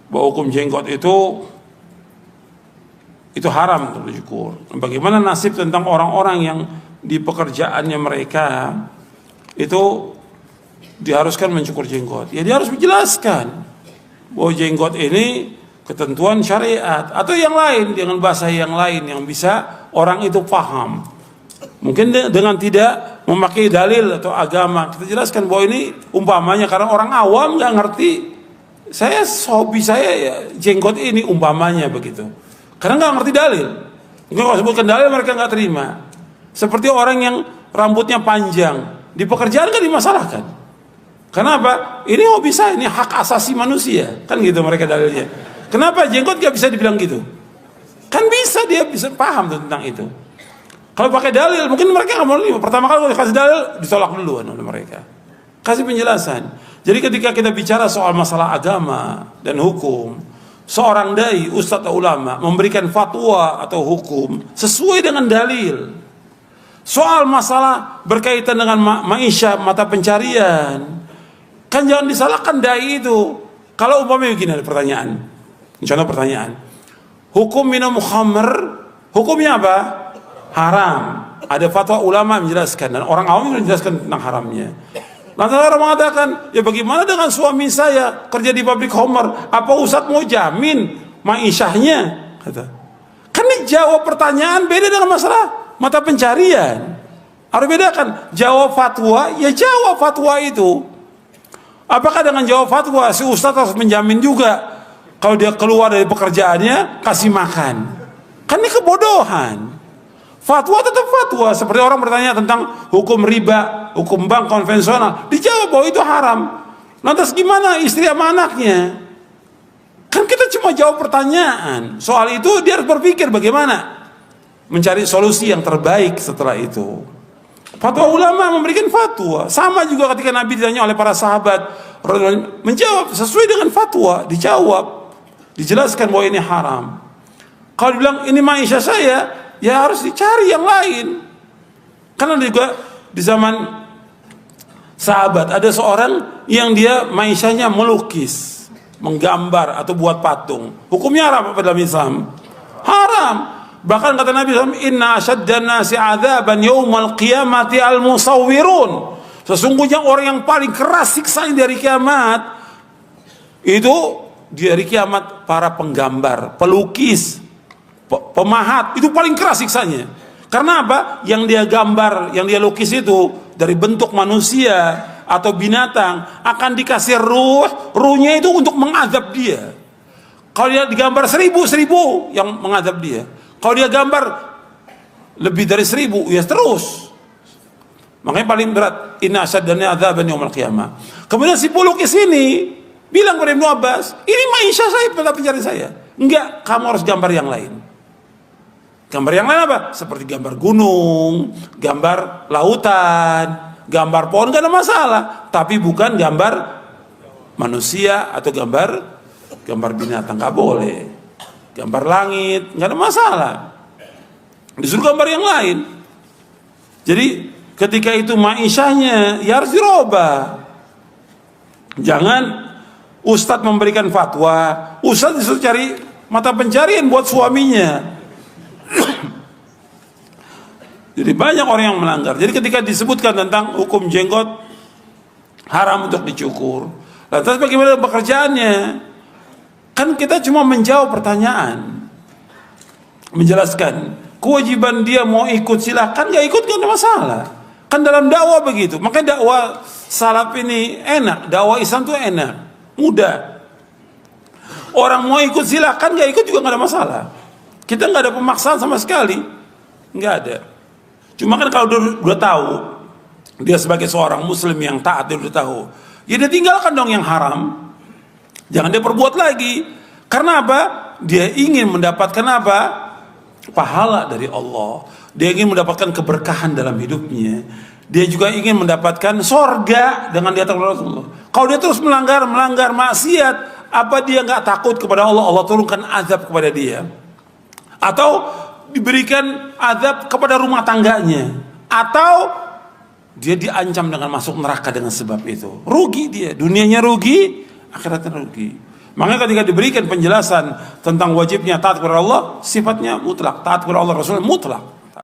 bahwa hukum jenggot itu haram untuk dicukur. Bagaimana nasib tentang orang-orang yang di pekerjaannya mereka itu diharuskan mencukur jenggot? Ya dia harus menjelaskan bahwa jenggot ini ketentuan syariat atau yang lain dengan bahasa yang lain yang bisa orang itu paham. Mungkin dengan tidak memakai dalil atau agama, kita jelaskan bahwa ini umpamanya karena orang awam nggak ngerti. Hobi saya ya jenggot ini umpamanya begitu. Karena nggak ngerti dalil. Mungkin kalau sebutkan dalil mereka nggak terima. Seperti orang yang rambutnya panjang di pekerjaan kan dimasalahkan. Kenapa? Ini hobi saya, ini hak asasi manusia, kan gitu mereka dalilnya. Kenapa jenggot nggak bisa dibilang gitu? Kan bisa, dia bisa paham tentang itu. Kalau pakai dalil, mungkin mereka nggak mau terima. Pertama kali kalau dikasih dalil, ditolak duluan oleh mereka. Kasih penjelasan. Jadi ketika kita bicara soal masalah agama dan hukum, seorang dai, ustadz atau ulama memberikan fatwa atau hukum sesuai dengan dalil. Soal masalah berkaitan dengan maisha, mata pencarian, kan jangan disalahkan dai itu. Kalau umpamanya begini ada pertanyaan, contoh pertanyaan, hukum minum khamr, hukumnya apa? Haram. Ada fatwa ulama menjelaskan dan orang awam menjelaskan tentang haramnya. Lantas orang mengatakan, ya bagaimana dengan suami saya kerja di pabrik khamr? Apa Ustadz mau jamin maishahnya? Kata. Kan ini jawab pertanyaan beda dengan masalah mata pencarian. Harus bedakan. Jawab fatwa, ya jawab fatwa itu. Apakah dengan jawab fatwa si Ustadz harus menjamin juga kalau dia keluar dari pekerjaannya kasih makan? Kan ini kebodohan. Fatwa tetap fatwa. Seperti orang bertanya tentang hukum riba, hukum bank konvensional, dijawab bahwa itu haram. Lantas gimana istri sama anaknya? Kan kita cuma jawab pertanyaan. Soal itu dia harus berpikir bagaimana mencari solusi yang terbaik setelah itu. Fatwa ulama memberikan fatwa. Sama juga ketika Nabi ditanya oleh para sahabat, menjawab sesuai dengan fatwa, dijawab, dijelaskan bahwa ini haram. Kalau dibilang ini maisha saya, ya harus dicari yang lain. Karena juga di zaman sahabat ada seorang yang dia maishanya melukis, menggambar atau buat patung. Hukumnya haram apa dalam Islam? Haram. Bahkan kata Nabi SAW, inna asyaddan nasi adzaban yaumal qiyamati al-musawwirun. Sesungguhnya orang yang paling keras siksanya dari kiamat itu dari kiamat para penggambar, pelukis, pemahat, itu paling keras siksanya. Karena apa? Yang dia gambar, yang dia lukis itu dari bentuk manusia atau binatang akan dikasih ruhnya itu untuk mengadab dia. Kalau dia digambar 1000 yang mengadab dia. Kalau dia gambar lebih dari 1000, ya terus. Makanya paling berat, inna asyaddanna adzaban yaumil qiyamah. Kemudian si pelukis ini bilang kepada Ibnu Abbas, ini maisha saya, pada pencari saya. Enggak, kamu harus gambar yang lain. Gambar yang lain apa? Seperti gambar gunung, gambar lautan, gambar pohon, gak ada masalah. Tapi bukan gambar manusia atau gambar binatang, gak boleh. Gambar langit, gak ada masalah. Disuruh gambar yang lain. Jadi ketika itu maishahnya, ya harus dirubah. Jangan ustadz memberikan fatwa, ustadz disuruh cari mata pencarian buat suaminya. Jadi banyak orang yang melanggar. Jadi ketika disebutkan tentang hukum jenggot haram untuk dicukur, lantas bagaimana pekerjaannya? Kan kita cuma menjawab pertanyaan, menjelaskan kewajiban dia mau ikut silahkan, gak ikut gak ada masalah. Kan dalam dakwah begitu. Makanya dakwah salaf ini enak, dakwah Islam itu enak, mudah. Orang mau ikut silahkan, gak ikut juga gak ada masalah. Kita gak ada pemaksaan sama sekali, gak ada. Cuma kan kalau dia udah tahu, dia sebagai seorang muslim yang taat, dia udah tahu, ya dia tinggalkan dong yang haram. Jangan dia perbuat lagi. Karena apa? Dia ingin mendapatkan apa? Pahala dari Allah. Dia ingin mendapatkan keberkahan dalam hidupnya. Dia juga ingin mendapatkan sorga dengan dia takut Rasulullah. Kalau dia terus melanggar maksiat, apa dia nggak takut kepada Allah? Allah turunkan azab kepada dia. Atau diberikan azab kepada rumah tangganya, atau dia diancam dengan masuk neraka dengan sebab itu. Rugi dia, dunianya rugi, akhiratnya rugi. Makanya ketika diberikan penjelasan tentang wajibnya taat kepada Allah, sifatnya mutlak, taat kepada Allah Rasul mutlak.